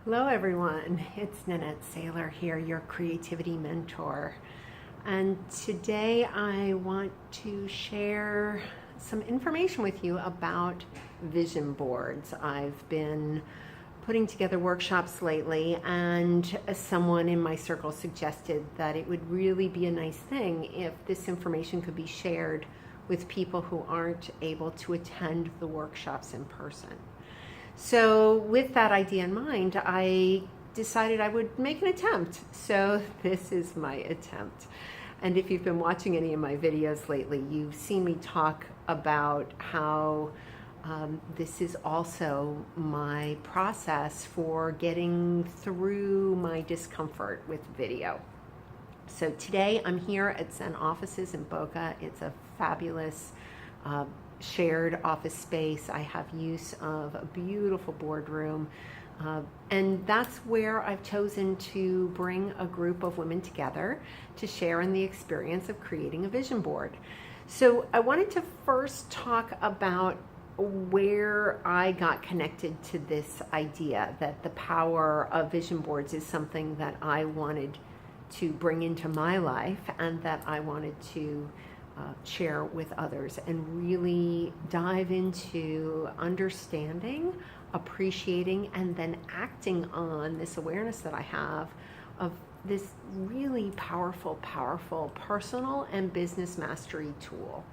Hello everyone, it's Nanette Saylor here, your creativity mentor. And today I want to share some information with you about vision boards. I've been putting together workshops lately, and someone in my circle suggested that it would really be a nice thing if this information could be shared with people who aren't able to attend the workshops in person. So with that idea in mind, I decided I would make an attempt. So this is my attempt. And if you've been watching any of my videos lately, you've seen me talk about how this is also my process for getting through my discomfort with video. So today I'm here at Zen Offices in Boca. It's a fabulous shared office space. I have use of a beautiful boardroom. And that's where I've chosen to bring a group of women together to share in the experience of creating a vision board. So I wanted to first talk about where I got connected to this idea that the power of vision boards is something that I wanted to bring into my life and that I wanted to share with others and really dive into understanding, appreciating, and then acting on this awareness that I have of this really powerful personal and business mastery tool.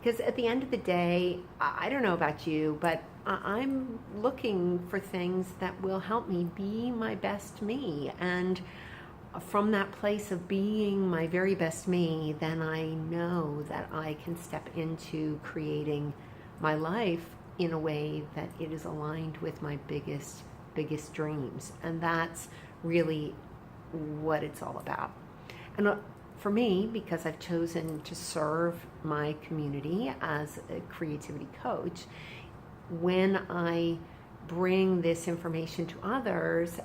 Because at the end of the day, I don't know about you, but I'm looking for things that will help me be my best me. And from that place of being my very best me, then I know that I can step into creating my life in a way that it is aligned with my biggest dreams. And that's really what it's all about. And for me, because I've chosen to serve my community as a creativity coach, when I bring this information to others,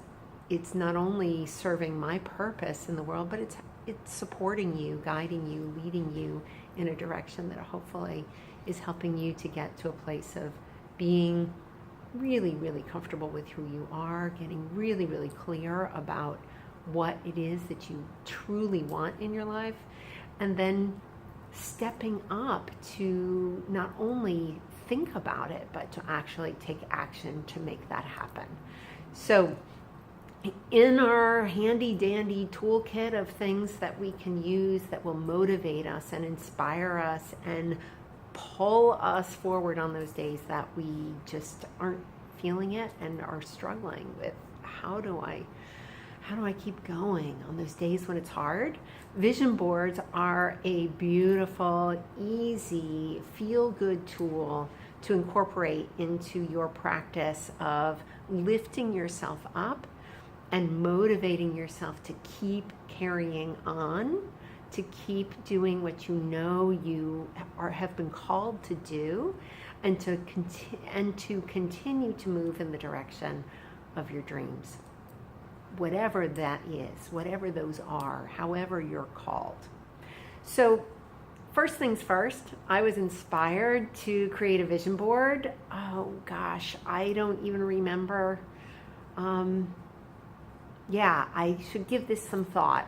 it's not only serving my purpose in the world, but it's supporting you, guiding you, leading you in a direction that hopefully is helping you to get to a place of being really comfortable with who you are, getting really clear about what it is that you truly want in your life, and then stepping up to not only think about it, but to actually take action to make that happen. So in our handy dandy toolkit of things that we can use that will motivate us and inspire us and pull us forward on those days that we just aren't feeling it and are struggling with how do I keep going on those days when it's hard? Vision boards are a beautiful, easy, feel-good tool to incorporate into your practice of lifting yourself up and motivating yourself to keep carrying on, to keep doing what you know you have been called to do, and to continue to move in the direction of your dreams. Whatever that is, whatever those are, however you're called. So first things first, I was inspired to create a vision board. Oh gosh, I don't even remember. I should give this some thought.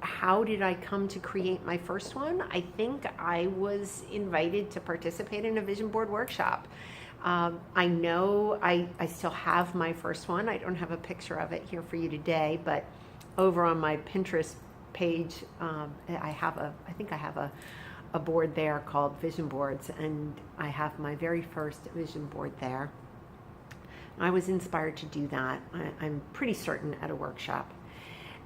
How did I come to create my first one? I think I was invited to participate in a vision board workshop. I know I still have my first one. I don't have a picture of it here for you today, but over on my Pinterest page, I think I have a board there called Vision Boards, and I have my very first vision board there. I was inspired to do that, I'm pretty certain, at a workshop.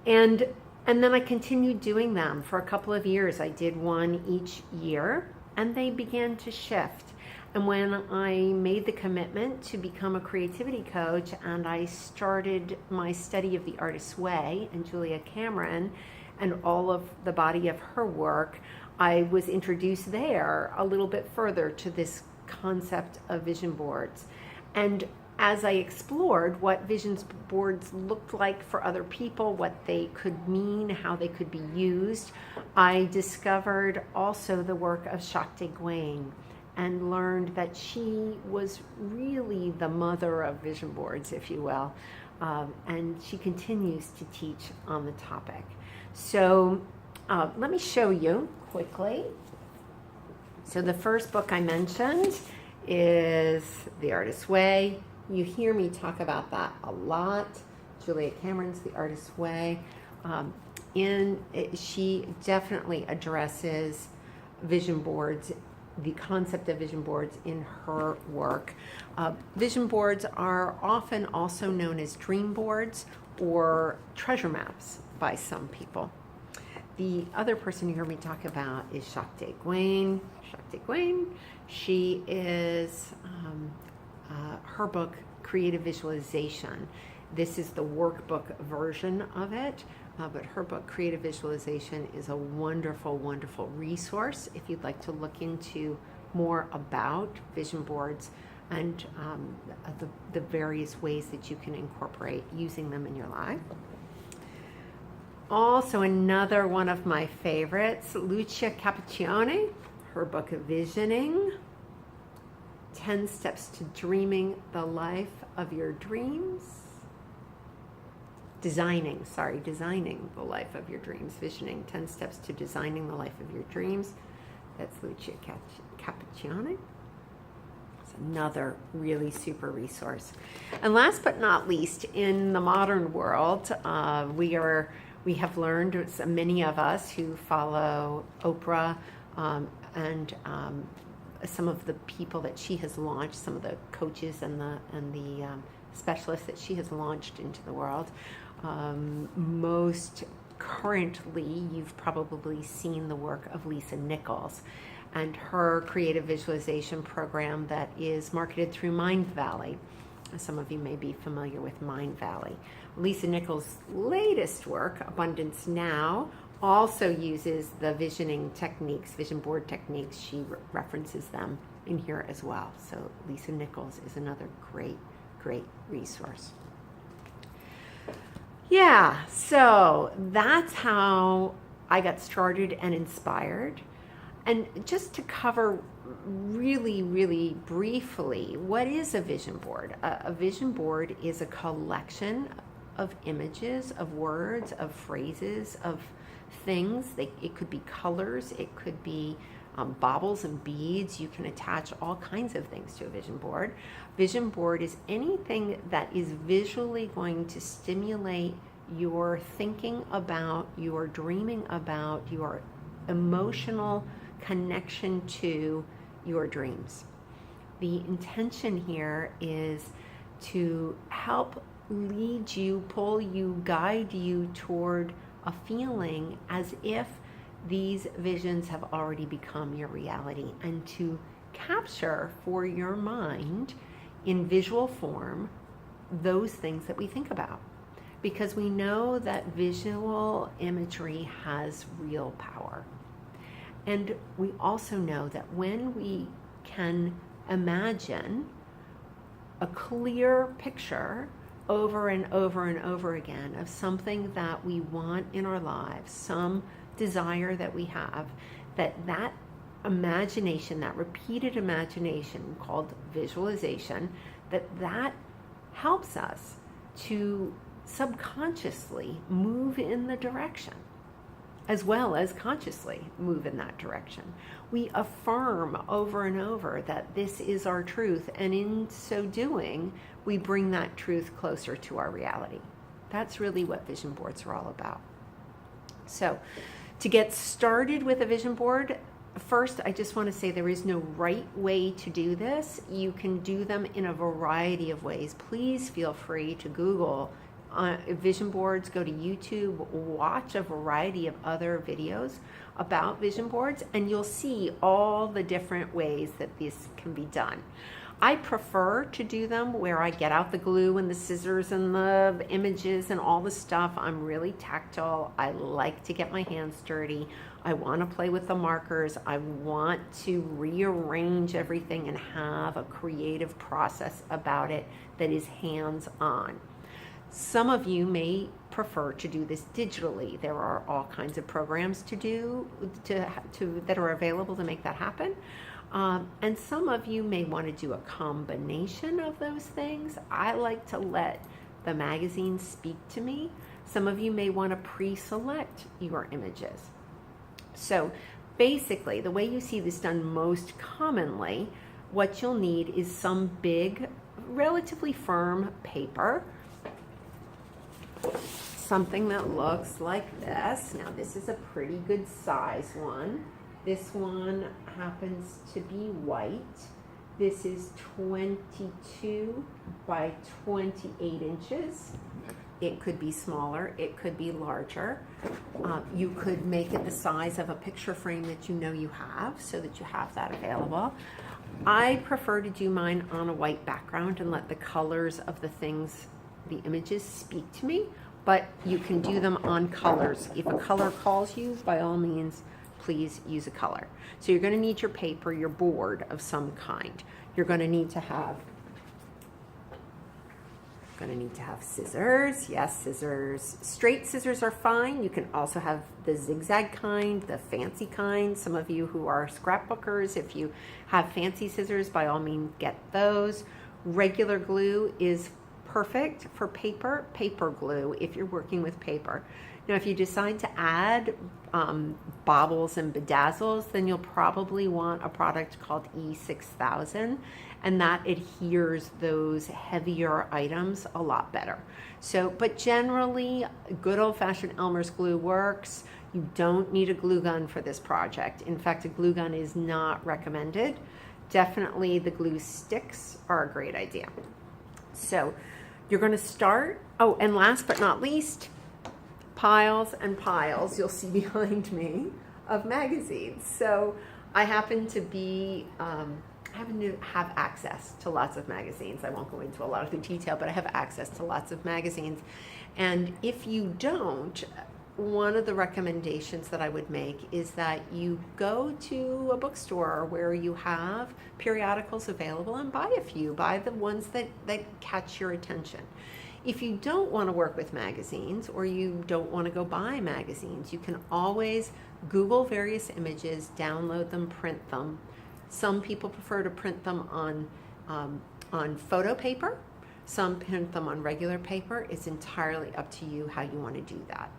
And then I continued doing them for a couple of years. I did one each year, and they began to shift. And when I made the commitment to become a creativity coach and I started my study of The Artist's Way and Julia Cameron and all of the body of her work, I was introduced there a little bit further to this concept of vision boards. And as I explored what vision boards looked like for other people, what they could mean, how they could be used, I discovered also the work of Shakti Gawain and learned that she was really the mother of vision boards, if you will. and she continues to teach on the topic. So let me show you quickly. So the first book I mentioned is The Artist's Way. You hear me talk about that a lot. Julia Cameron's The Artist's Way. She definitely addresses vision boards, the concept of vision boards in her work. Vision boards are often also known as dream boards or treasure maps by some people. The other person you heard me talk about is Shakti Gawain. Shakti Gawain, she is, her book, Creative Visualization. This is the workbook version of it, but her book, Creative Visualization, is a wonderful, wonderful resource if you'd like to look into more about vision boards and the various ways that you can incorporate using them in your life. Also, another one of my favorites, Lucia Cappuccioni, her book of Visioning, 10 Steps to Dreaming the Life of Your Dreams. Designing the life of your dreams. Visioning, 10 Steps to Designing the Life of Your Dreams. That's Lucia Cappuccioni. It's another really super resource. And last but not least, in the modern world, we have learned, many of us who follow Oprah and some of the people that she has launched, some of the coaches and the specialists that she has launched into the world. Most currently, you've probably seen the work of Lisa Nichols and her creative visualization program that is marketed through Mindvalley. Some of you may be familiar with Mindvalley. Lisa Nichols' latest work, Abundance Now, also uses the visioning techniques, vision board techniques. She references them in here as well. So Lisa Nichols is another great, great resource. Yeah, so that's how I got started and inspired. And just to cover really, really briefly, what is a vision board? A vision board is a collection of images, of words, of phrases, of things. It could be colors, it could be baubles and beads. You can attach all kinds of things to a vision board. Vision board is anything that is visually going to stimulate your thinking about, your dreaming about, your emotional connection to your dreams. The intention here is to help lead you, pull you, guide you toward a feeling as if these visions have already become your reality, and to capture for your mind in visual form those things that we think about. Because we know that visual imagery has real power. And we also know that when we can imagine a clear picture over and over and over again of something that we want in our lives, some desire that we have, that imagination, that repeated imagination called visualization, that helps us to subconsciously move in the direction, as well as consciously move in that direction. We affirm over and over that this is our truth, and in so doing, we bring that truth closer to our reality. That's really what vision boards are all about. So, to get started with a vision board, first, I just want to say there is no right way to do this. You can do them in a variety of ways. Please feel free to Google vision boards, go to YouTube, watch a variety of other videos about vision boards, and you'll see all the different ways that this can be done. I prefer to do them where I get out the glue and the scissors and the images and all the stuff. I'm really tactile. I like to get my hands dirty. I want to play with the markers. I want to rearrange everything and have a creative process about it that is hands-on. Some of you may prefer to do this digitally. There are all kinds of programs that are available to make that happen. And some of you may want to do a combination of those things. I like to let the magazines speak to me. Some of you may want to pre-select your images. So basically, the way you see this done most commonly, what you'll need is some big, relatively firm paper, something that looks like this. Now this is a pretty good size one. This one happens to be white. This is 22 by 28 inches. It could be smaller, it could be larger. You could make it the size of a picture frame that you know you have, so that you have that available. I prefer to do mine on a white background and let the colors of the things, the images, speak to me, but you can do them on colors. If a color calls you, by all means, please use a color. So you're going to need your paper, your board of some kind. You're going to need to have scissors. Yes, scissors. Straight scissors are fine. You can also have the zigzag kind, the fancy kind. Some of you who are scrapbookers, if you have fancy scissors, by all means get those. Regular glue is perfect for paper glue if you're working with paper. Now, if you decide to add baubles and bedazzles, then you'll probably want a product called E6000, and that adheres those heavier items a lot better. So, but generally, good old-fashioned Elmer's glue works. You don't need a glue gun for this project. In fact, a glue gun is not recommended. Definitely the glue sticks are a great idea. So you're going to start, oh, and last but not least, piles and piles, you'll see behind me, of magazines. So I happen to have access to lots of magazines. I won't go into a lot of the detail, but I have access to lots of magazines. And if you don't, one of the recommendations that I would make is that you go to a bookstore where you have periodicals available and buy a few. Buy the ones that catch your attention. If you don't want to work with magazines, or you don't want to go buy magazines, you can always Google various images, download them, print them. Some people prefer to print them on photo paper. Some print them on regular paper. It's entirely up to you how you want to do that.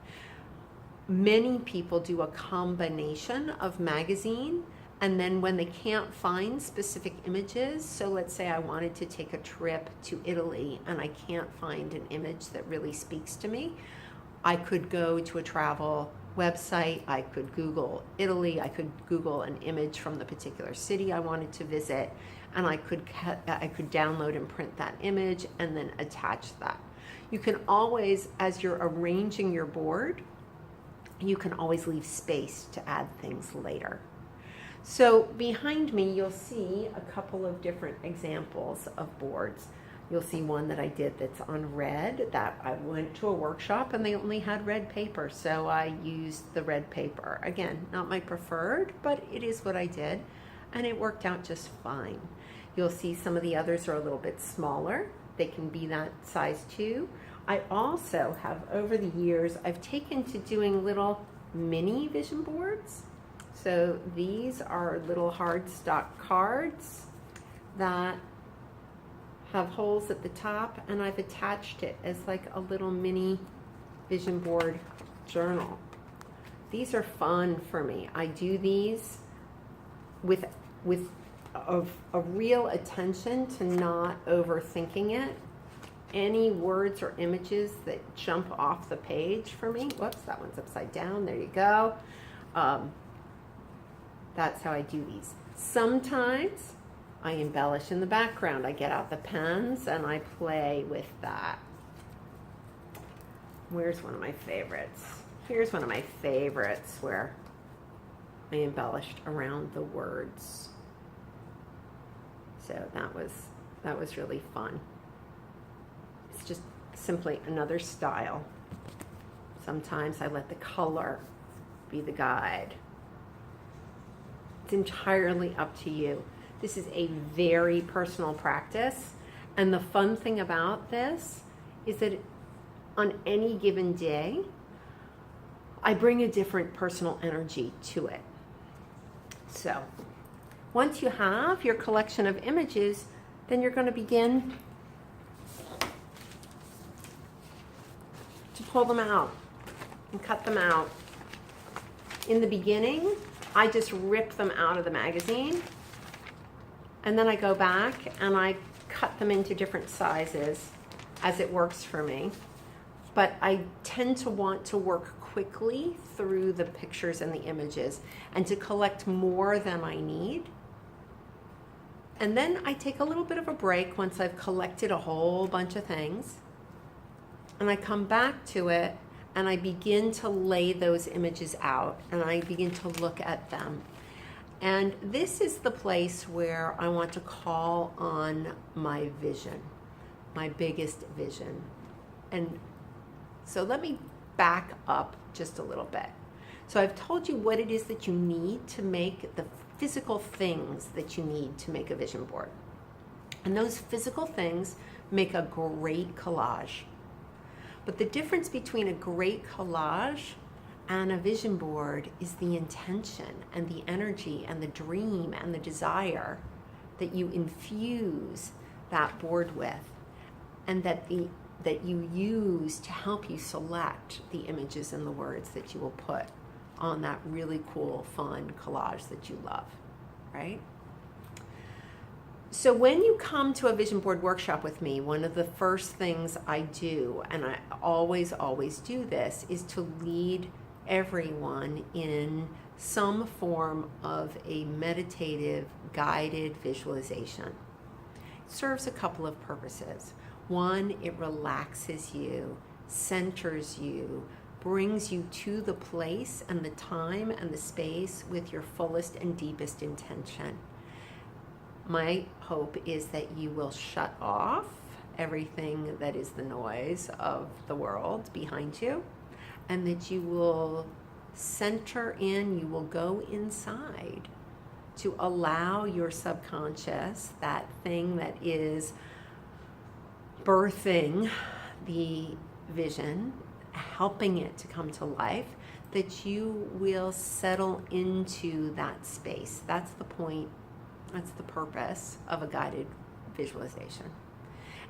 Many people do a combination of magazine, and then when they can't find specific images, so let's say I wanted to take a trip to Italy and I can't find an image that really speaks to me, I could go to a travel website, I could Google Italy, I could Google an image from the particular city I wanted to visit, and I could download and print that image and then attach that. You can always, as you're arranging your board, you can always leave space to add things later. So behind me, you'll see a couple of different examples of boards. You'll see one that I did that's on red, that I went to a workshop and they only had red paper, so I used the red paper. Again, not my preferred, but it is what I did, and it worked out just fine. You'll see some of the others are a little bit smaller. They can be that size too. I also have, over the years, I've taken to doing little mini vision boards. So these are little hard stock cards that have holes at the top, and I've attached it as like a little mini vision board journal. These are fun for me. I do these with a real attention to not overthinking it. Any words or images that jump off the page for me, whoops, that one's upside down, there you go. That's how I do these. Sometimes I embellish in the background. I get out the pens and I play with that. Where's one of my favorites? Here's one of my favorites where I embellished around the words. So that was really fun. It's just simply another style. Sometimes I let the color be the guide. It's entirely up to you. This is a very personal practice, and the fun thing about this is that on any given day, I bring a different personal energy to it. So once you have your collection of images, then you're going to begin to pull them out and cut them out. In the beginning, I just rip them out of the magazine, and then I go back and I cut them into different sizes as it works for me. But I tend to want to work quickly through the pictures and the images and to collect more than I need. And then I take a little bit of a break once I've collected a whole bunch of things. And I come back to it and I begin to lay those images out and I begin to look at them. And this is the place where I want to call on my vision, my biggest vision. And so let me back up just a little bit. So I've told you what it is that you need to make the physical things that you need to make a vision board. And those physical things make a great collage. But the difference between a great collage and a vision board is the intention and the energy and the dream and the desire that you infuse that board with, and that you use to help you select the images and the words that you will put on that really cool, fun collage that you love, right? So when you come to a vision board workshop with me, one of the first things I do, and I always do this, is to lead everyone in some form of a meditative guided visualization. It serves a couple of purposes. One, it relaxes you, centers you, brings you to the place and the time and the space with your fullest and deepest intention. My hope is that you will shut off everything that is the noise of the world behind you, and that you will center in, you will go inside to allow your subconscious, that thing that is birthing the vision, helping it to come to life, that you will settle into that space. That's the point, that's the purpose of a guided visualization.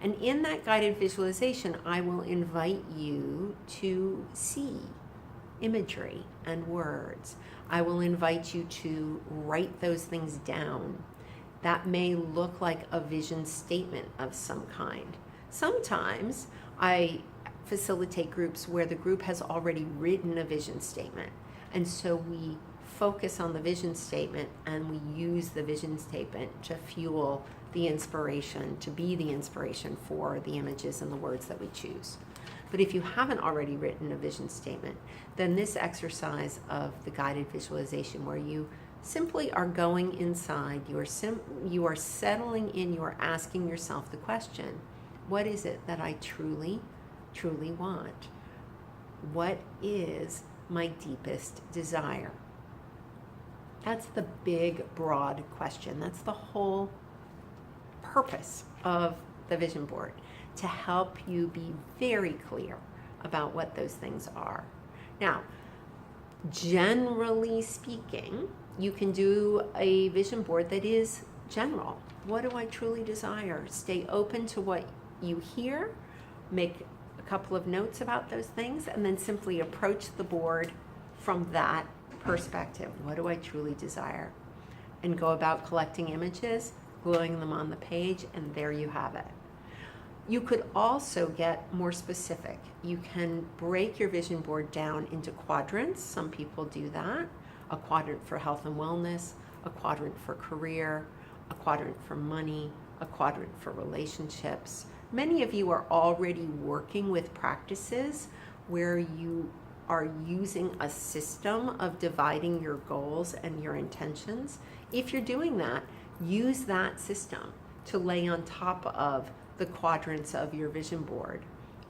And in that guided visualization, I will invite you to see imagery and words. I will invite you to write those things down. That may look like a vision statement of some kind. Sometimes I facilitate groups where the group has already written a vision statement. And so we focus on the vision statement and we use the vision statement to fuel the inspiration, to be the inspiration for the images and the words that we choose. But if you haven't already written a vision statement, then this exercise of the guided visualization, where you simply are going inside, you are settling in, you are asking yourself the question, what is it that I truly want? What is my deepest desire? That's the big, broad question. That's the whole purpose of the vision board, to help you be very clear about what those things are. Now, generally speaking, you can do a vision board that is general. What do I truly desire? Stay open to what you hear, make a couple of notes about those things, and then simply approach the board from that perspective. What do I truly desire? And go about collecting images, gluing them on the page, and there you have it. You could also get more specific. You can break your vision board down into quadrants. Some people do that. A quadrant for health and wellness, a quadrant for career, a quadrant for money, a quadrant for relationships. Many of you are already working with practices where you are using a system of dividing your goals and your intentions. If you're doing that, use that system to lay on top of the quadrants of your vision board.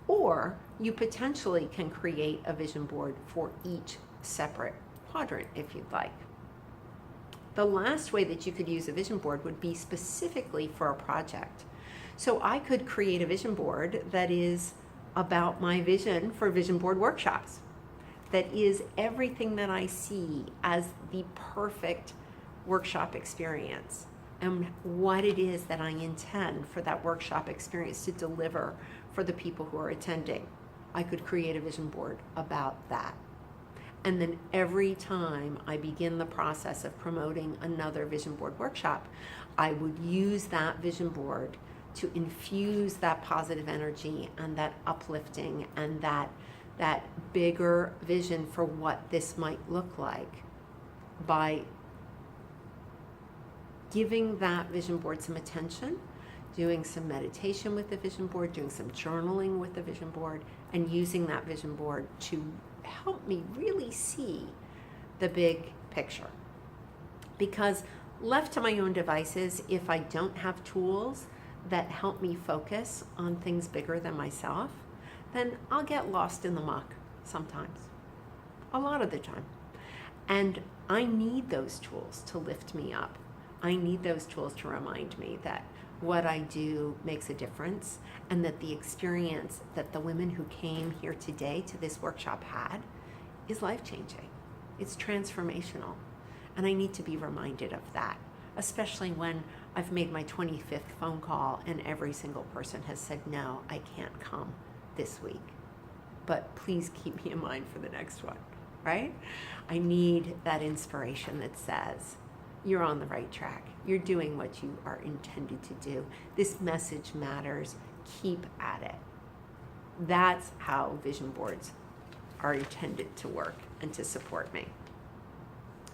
Or you potentially can create a vision board for each separate quadrant if you'd like. The last way that you could use a vision board would be specifically for a project. So I could create a vision board that is about my vision for vision board workshops. That is everything that I see as the perfect workshop experience, and what it is that I intend for that workshop experience to deliver for the people who are attending. I could create a vision board about that. And then every time I begin the process of promoting another vision board workshop, I would use that vision board to infuse that positive energy and that uplifting and that bigger vision for what this might look like by giving that vision board some attention, doing some meditation with the vision board, doing some journaling with the vision board, and using that vision board to help me really see the big picture. Because left to my own devices, if I don't have tools that help me focus on things bigger than myself, then I'll get lost in the muck sometimes, a lot of the time. And I need those tools to lift me up. I need those tools to remind me that what I do makes a difference, and that the experience that the women who came here today to this workshop had is life-changing. It's transformational. And I need to be reminded of that, especially when I've made my 25th phone call and every single person has said, no, I can't come this week, but please keep me in mind for the next one, right? I need that inspiration that says, you're on the right track. You're doing what you are intended to do. This message matters. Keep at it. That's how vision boards are intended to work and to support me.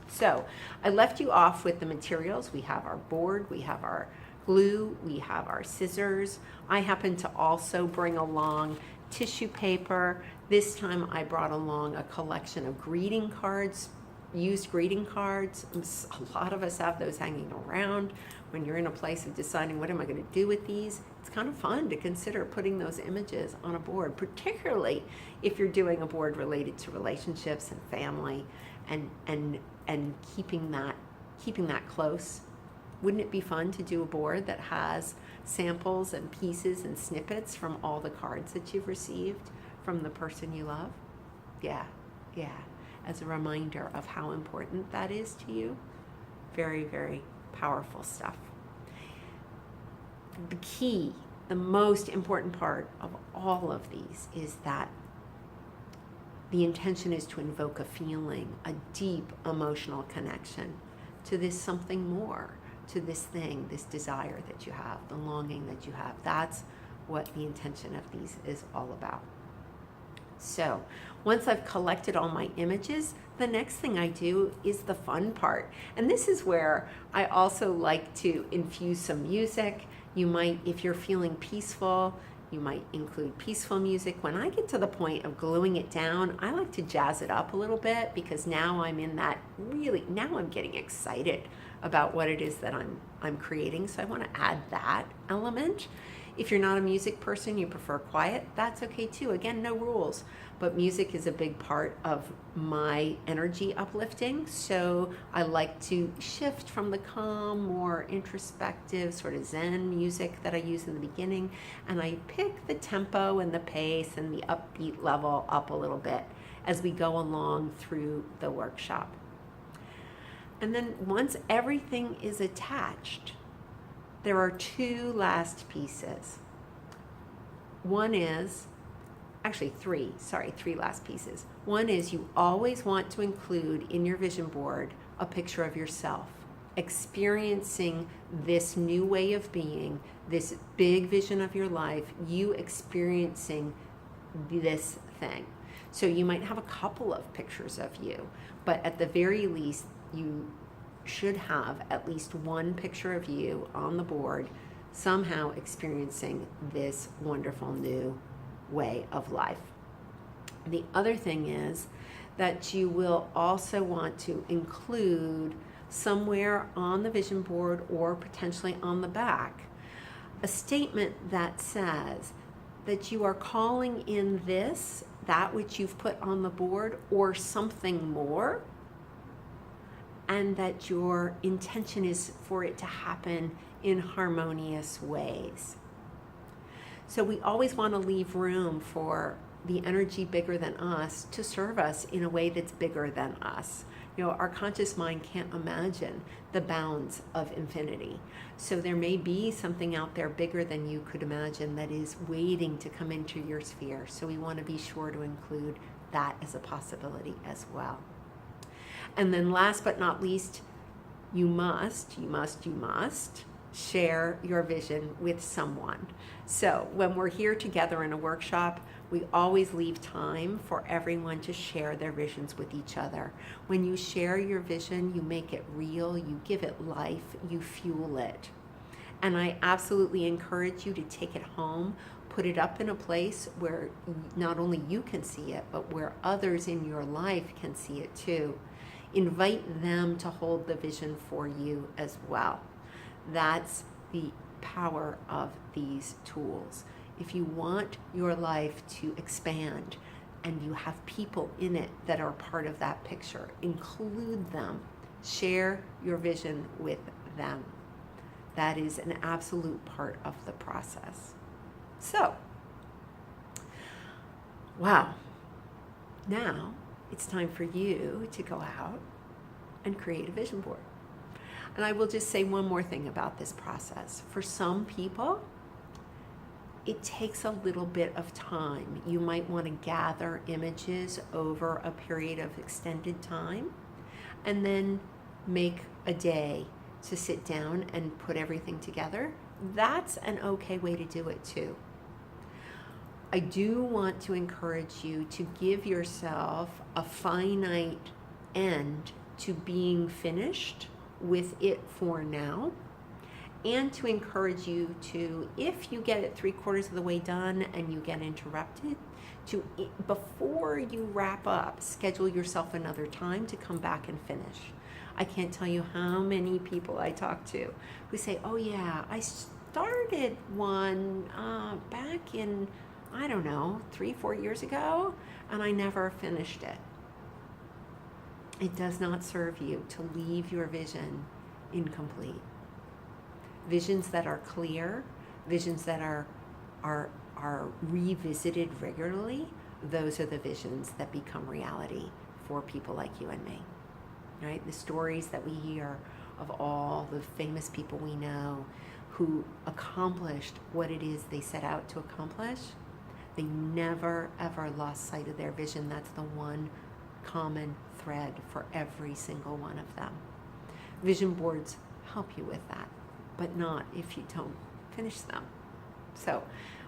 So I left you off with the materials. We have our board, we have our glue, we have our scissors. I happen to also bring along tissue paper. This time I brought along a collection of greeting cards, used greeting cards. A lot of us have those hanging around. When you're in a place of deciding, what am I going to do with these? It's kind of fun to consider putting those images on a board, particularly if you're doing a board related to relationships and family, and keeping that close. Wouldn't it be fun to do a board that has samples and pieces and snippets from all the cards that you've received from the person you love? Yeah, as a reminder of how important that is to you. Very, very powerful stuff. The key, the most important part of all of these is that the intention is to invoke a feeling, a deep emotional connection to this something more, to this thing, this desire that you have, the longing that you have. That's what the intention of these is all about. So once I've collected all my images, the next thing I do is the fun part. And this is where I also like to infuse some music. You might, if you're feeling peaceful, you might include peaceful music. When I get to the point of gluing it down, I like to jazz it up a little bit, because now I'm in that now I'm getting excited about what it is that I'm creating. So I want to add that element. If you're not a music person, you prefer quiet, that's okay too. Again, no rules, but music is a big part of my energy uplifting. So I like to shift from the calm, more introspective, sort of Zen music that I use in the beginning, and I pick the tempo and the pace and the upbeat level up a little bit as we go along through the workshop. And then once everything is attached, there are two last pieces. One is, actually three last pieces. One is, you always want to include in your vision board a picture of yourself experiencing this new way of being, this big vision of your life, you experiencing this thing. So you might have a couple of pictures of you, but at the very least, you should have at least one picture of you on the board, somehow experiencing this wonderful new way of life. The other thing is that you will also want to include somewhere on the vision board, or potentially on the back, a statement that says that you are calling in that which you've put on the board, or something more, and that your intention is for it to happen in harmonious ways. So we always want to leave room for the energy bigger than us to serve us in a way that's bigger than us. Our conscious mind can't imagine the bounds of infinity. So there may be something out there bigger than you could imagine that is waiting to come into your sphere. So we want to be sure to include that as a possibility as well. And then last but not least, you must share your vision with someone. So when we're here together in a workshop, we always leave time for everyone to share their visions with each other. When you share your vision, you make it real, you give it life, you fuel it. And I absolutely encourage you to take it home, put it up in a place where not only you can see it, but where others in your life can see it too. Invite them to hold the vision for you as well. That's the power of these tools. If you want your life to expand and you have people in it that are part of that picture, include them. Share your vision with them. That is an absolute part of the process. So, wow. Now it's time for you to go out and create a vision board. And I will just say one more thing about this process. For some people, it takes a little bit of time. You might want to gather images over a period of extended time and then make a day to sit down and put everything together. That's an okay way to do it too. I do want to encourage you to give yourself a finite end to being finished with it for now, and to encourage you to, if you get it 3/4 of the way done and you get interrupted, to, before you wrap up, schedule yourself another time to come back and finish. I can't tell you how many people I talk to who say, oh yeah, I started one back in, 3-4 years ago, and I never finished it. It does not serve you to leave your vision incomplete. Visions that are clear, visions that are revisited regularly, those are the visions that become reality for people like you and me, right? The stories that we hear of all the famous people we know who accomplished what it is they set out to accomplish, they never ever lost sight of their vision. That's the one common thread for every single one of them. Vision boards help you with that, but not if you don't finish them. So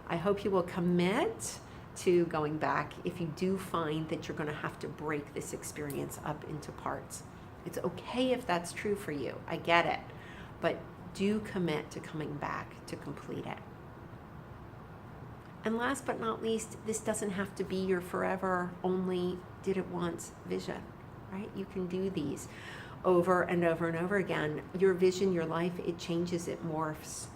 I hope you will commit to going back if you do find that you're going to have to break this experience up into parts. It's okay if that's true for you. I get it. But do commit to coming back to complete it. And last but not least, this doesn't have to be your forever only did it once vision, right? You can do these over and over and over again. Your vision, your life, it changes, it morphs.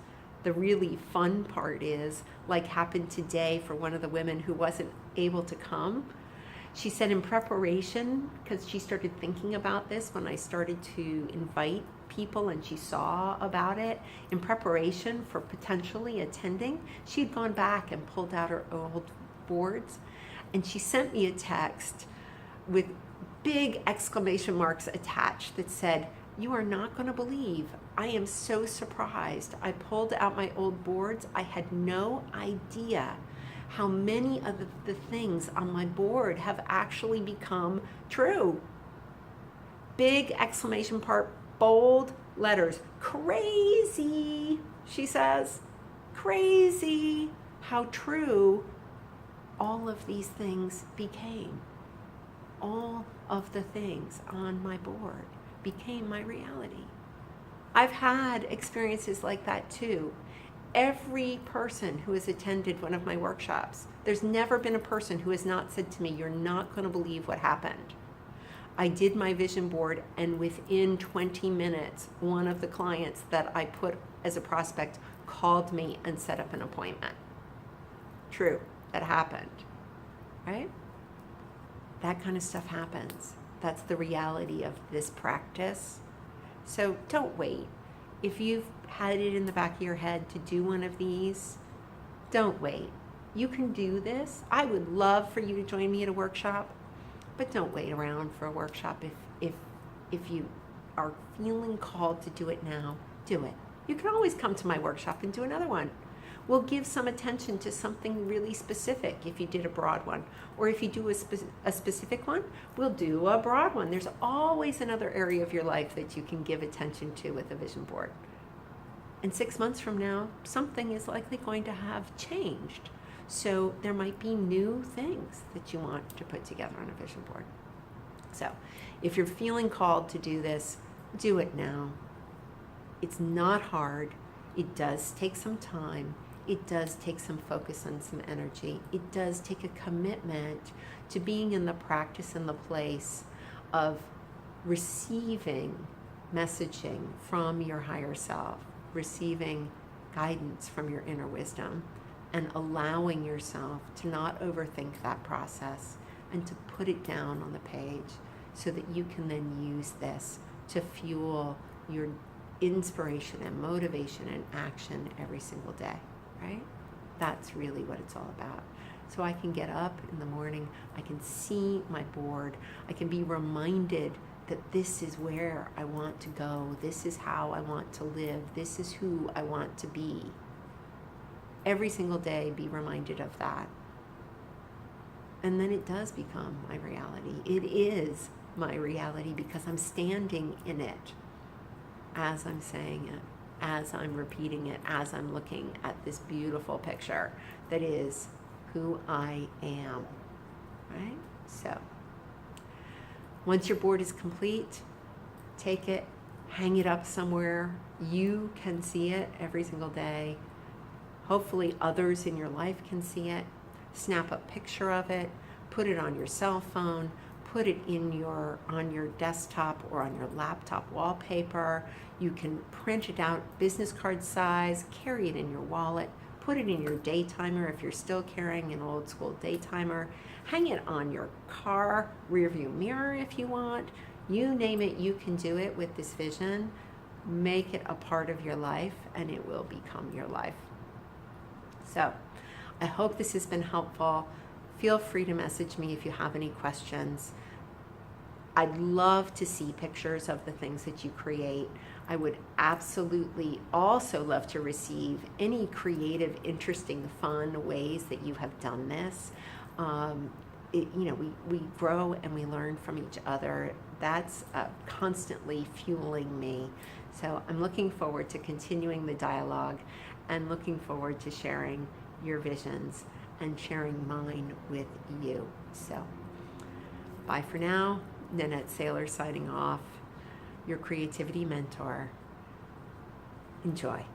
The really fun part is, like happened today for one of the women who wasn't able to come. She said in preparation, because she started thinking about this when I started to invite people and she saw about it, in preparation for potentially attending, she'd gone back and pulled out her old boards, and she sent me a text with big exclamation marks attached that said, "You are not going to believe, I am so surprised. I pulled out my old boards. I had no idea how many of the things on my board have actually become true." Big exclamation mark, bold letters. Crazy, she says. Crazy how true all of these things became. All of the things on my board became my reality. I've had experiences like that too. Every person who has attended one of my workshops, there's never been a person who has not said to me, "You're not going to believe what happened." I did my vision board, and within 20 minutes, one of the clients that I put as a prospect called me and set up an appointment. True, that happened, right? That kind of stuff happens. That's the reality of this practice. So don't wait. If you've had it in the back of your head to do one of these, don't wait. You can do this. I would love for you to join me at a workshop, but don't wait around for a workshop. If you are feeling called to do it now, do it. You can always come to my workshop and do another one. We'll give some attention to something really specific if you did a broad one. Or if you do a specific one, we'll do a broad one. There's always another area of your life that you can give attention to with a vision board. And 6 months from now, something is likely going to have changed. So there might be new things that you want to put together on a vision board. So if you're feeling called to do this, do it now. It's not hard. It does take some time. It does take some focus and some energy. It does take a commitment to being in the practice and the place of receiving messaging from your higher self, receiving guidance from your inner wisdom, and allowing yourself to not overthink that process and to put it down on the page so that you can then use this to fuel your inspiration and motivation and action every single day, right? That's really what it's all about. So I can get up in the morning, I can see my board, I can be reminded that this is where I want to go, this is how I want to live, this is who I want to be. Every single day, be reminded of that. And then it does become my reality. It is my reality because I'm standing in it as I'm saying it, as I'm repeating it, as I'm looking at this beautiful picture that is who I am, right? So once your board is complete, take it, hang it up somewhere. You can see it every single day. Hopefully others in your life can see it. Snap a picture of it, put it on your cell phone, put it on your desktop or on your laptop wallpaper. You can print it out business card size, carry it in your wallet, put it in your day timer if you're still carrying an old school day timer. Hang it on your car rearview mirror if you want. You name it, you can do it with this vision. Make it a part of your life and it will become your life. So I hope this has been helpful. Feel free to message me if you have any questions. I'd love to see pictures of the things that you create. I would absolutely also love to receive any creative, interesting, fun ways that you have done this. We grow and we learn from each other. That's constantly fueling me. So I'm looking forward to continuing the dialogue and looking forward to sharing your visions and sharing mine with you. So bye for now. Nanette Saylor signing off, your creativity mentor. Enjoy.